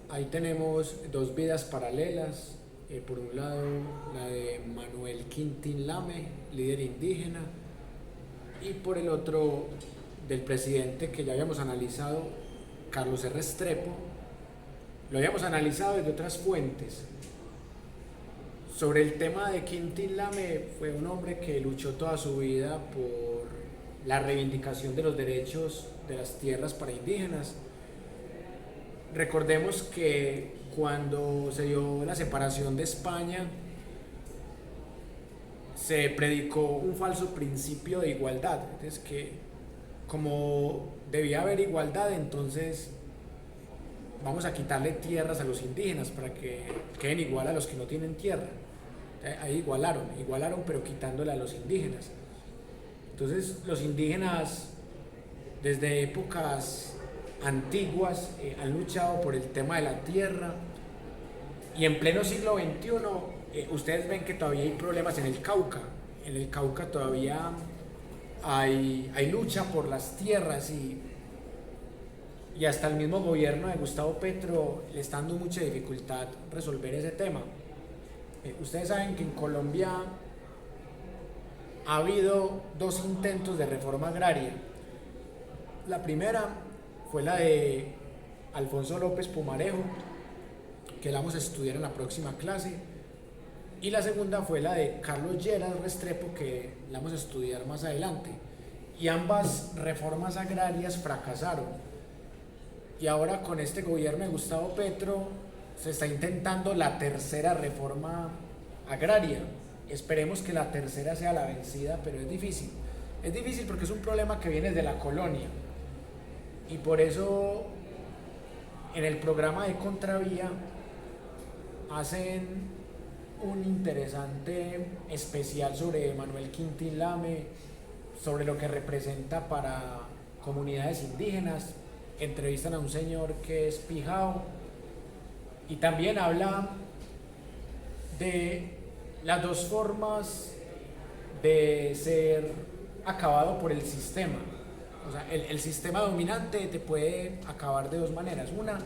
Ahí tenemos dos vidas paralelas. Por un lado, la de Manuel Quintín Lame, líder indígena, y por el otro, del presidente que ya habíamos analizado, Carlos R. Restrepo. Lo habíamos analizado desde otras fuentes. Sobre el tema de Quintín Lame, fue un hombre que luchó toda su vida por la reivindicación de los derechos de las tierras para indígenas. Recordemos que cuando se dio la separación de España, se predicó un falso principio de igualdad. Es que como debía haber igualdad, entonces vamos a quitarle tierras a los indígenas para que queden igual a los que no tienen tierra. Ahí igualaron pero quitándole a los indígenas. Entonces los indígenas desde épocas antiguas han luchado por el tema de la tierra, y en pleno siglo XXI ustedes ven que todavía hay problemas en el Cauca. En el Cauca todavía hay lucha por las tierras, y hasta el mismo gobierno de Gustavo Petro le está dando mucha dificultad resolver ese tema. Ustedes saben que en Colombia ha habido dos intentos de reforma agraria. La primera fue la de Alfonso López Pumarejo, que la vamos a estudiar en la próxima clase, y la segunda fue la de Carlos Lleras Restrepo, que la vamos a estudiar más adelante. Y ambas reformas agrarias fracasaron. Y ahora con este gobierno de Gustavo Petro se está intentando la tercera reforma agraria. Esperemos que la tercera sea la vencida, pero es difícil. Es difícil porque es un problema que viene de la colonia. Y por eso en el programa de Contravía hacen un interesante especial sobre Manuel Quintín Lame, sobre lo que representa para comunidades indígenas. Entrevistan a un señor que es Pijao, y también habla de las dos formas de ser acabado por el sistema. O sea, el sistema dominante te puede acabar de dos maneras: una,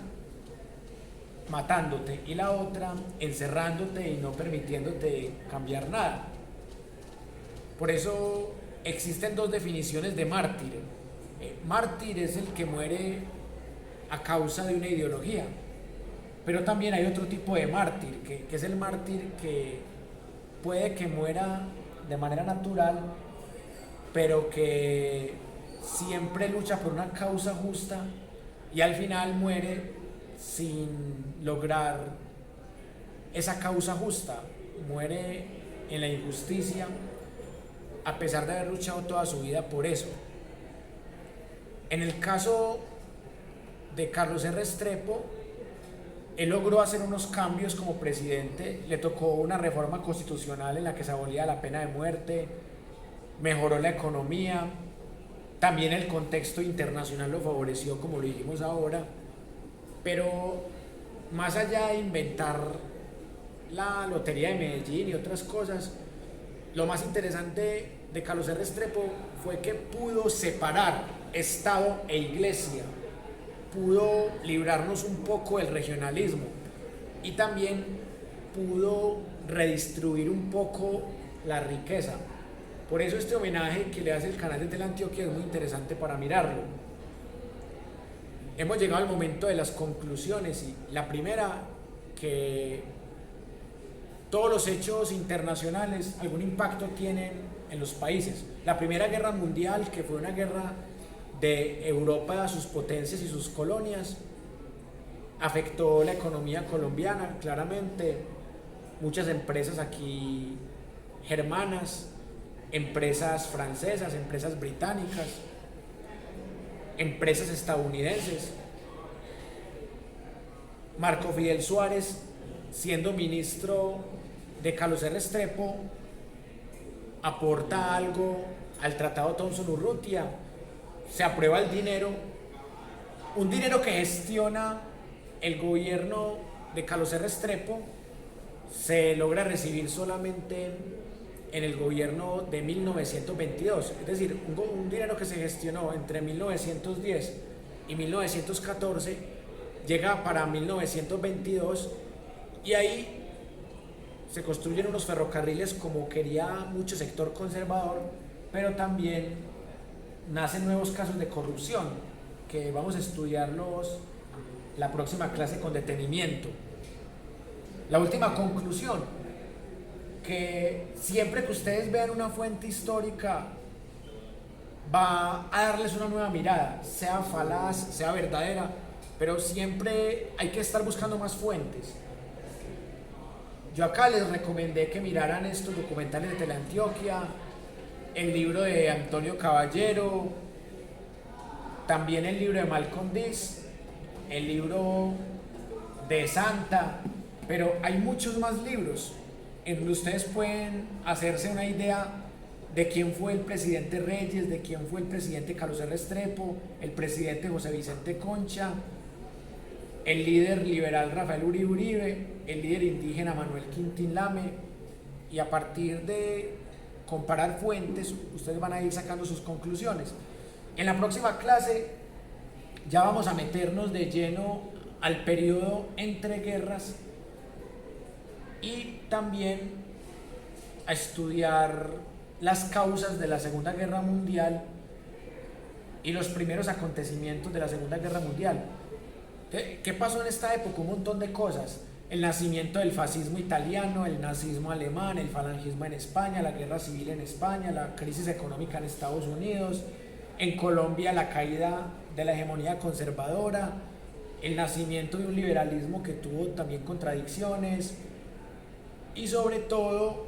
matándote, y la otra, encerrándote y no permitiéndote cambiar nada. Por eso existen dos definiciones de mártir. Mártir es el que muere a causa de una ideología, pero también hay otro tipo de mártir, que es el mártir que puede que muera de manera natural, pero que siempre lucha por una causa justa y al final muere sin lograr esa causa justa, muere en la injusticia a pesar de haber luchado toda su vida por eso. En el caso de Carlos R. Restrepo, él logró hacer unos cambios como presidente. Le tocó una reforma constitucional en la que se abolía la pena de muerte, mejoró la economía, también el contexto internacional lo favoreció, como lo dijimos ahora. Pero más allá de inventar la lotería de Medellín y otras cosas, lo más interesante de Carlos R. Restrepo fue que pudo separar Estado e Iglesia, pudo librarnos un poco del regionalismo, y también pudo redistribuir un poco la riqueza. Por eso este homenaje que le hace el canal de Teleantioquia es muy interesante para mirarlo. Hemos llegado al momento de las conclusiones, y la primera, que todos los hechos internacionales algún impacto tienen en los países. La Primera Guerra Mundial, que fue una guerra de Europa a sus potencias y sus colonias, afectó la economía colombiana claramente. Muchas empresas aquí germanas, empresas francesas, empresas británicas, empresas estadounidenses. Marco Fidel Suárez, siendo ministro de Carlos R. Restrepo, aporta algo al Tratado Thomson-Urrutia. Se aprueba el dinero, un dinero que gestiona el gobierno de Carlos R. Restrepo, se logra recibir solamente en el gobierno de 1922, es decir, un dinero que se gestionó entre 1910 y 1914 llega para 1922 y ahí se construyen unos ferrocarriles como quería mucho sector conservador, pero también nacen nuevos casos de corrupción que vamos a estudiarlos la próxima clase con detenimiento. La última conclusión, que siempre que ustedes vean una fuente histórica va a darles una nueva mirada, sea falaz, sea verdadera, pero siempre hay que estar buscando más fuentes. Yo acá les recomendé que miraran estos documentales de Teleantioquia, el libro de Antonio Caballero, también el libro de Malcolm X, el libro de Santa, pero hay muchos más libros en donde ustedes pueden hacerse una idea de quién fue el presidente Reyes, de quién fue el presidente Carlos R. Restrepo, el presidente José Vicente Concha, el líder liberal Rafael Uribe Uribe, el líder indígena Manuel Quintín Lame, y a partir de comparar fuentes ustedes van a ir sacando sus conclusiones. En la próxima clase ya vamos a meternos de lleno al periodo entre guerras y también a estudiar las causas de la Segunda Guerra Mundial y los primeros acontecimientos de la Segunda Guerra Mundial. ¿Qué pasó en esta época? Un montón de cosas. El nacimiento del fascismo italiano, el nazismo alemán, el falangismo en España, la guerra civil en España, la crisis económica en Estados Unidos, en Colombia la caída de la hegemonía conservadora, el nacimiento de un liberalismo que tuvo también contradicciones y sobre todo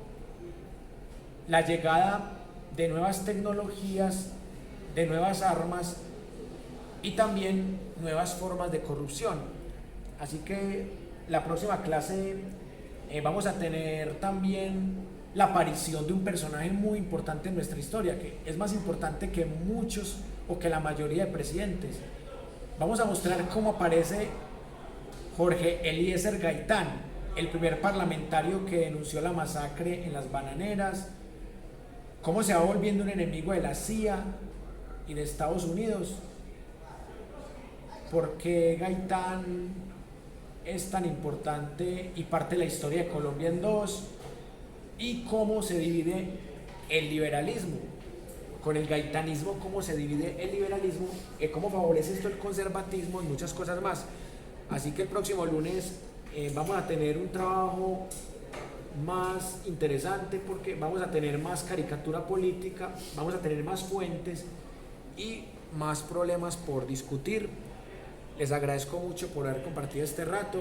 la llegada de nuevas tecnologías, de nuevas armas y también nuevas formas de corrupción. Así que la próxima clase vamos a tener también la aparición de un personaje muy importante en nuestra historia, que es más importante que muchos o que la mayoría de presidentes. Vamos a mostrar cómo aparece Jorge Eliezer Gaitán, el primer parlamentario que denunció la masacre en las Bananeras, cómo se va volviendo un enemigo de la CIA y de Estados Unidos, por qué Gaitán es tan importante y parte de la historia de Colombia en dos, y cómo se divide el liberalismo. Con el gaitanismo, cómo se divide el liberalismo, y cómo favorece esto el conservatismo y muchas cosas más. Así que el próximo lunes vamos a tener un trabajo más interesante porque vamos a tener más caricatura política, vamos a tener más fuentes y más problemas por discutir. Les agradezco mucho por haber compartido este rato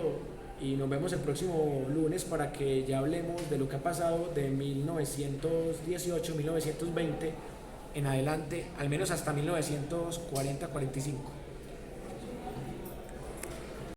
y nos vemos el próximo lunes para que ya hablemos de lo que ha pasado de 1918, 1920 en adelante, al menos hasta 1940-45.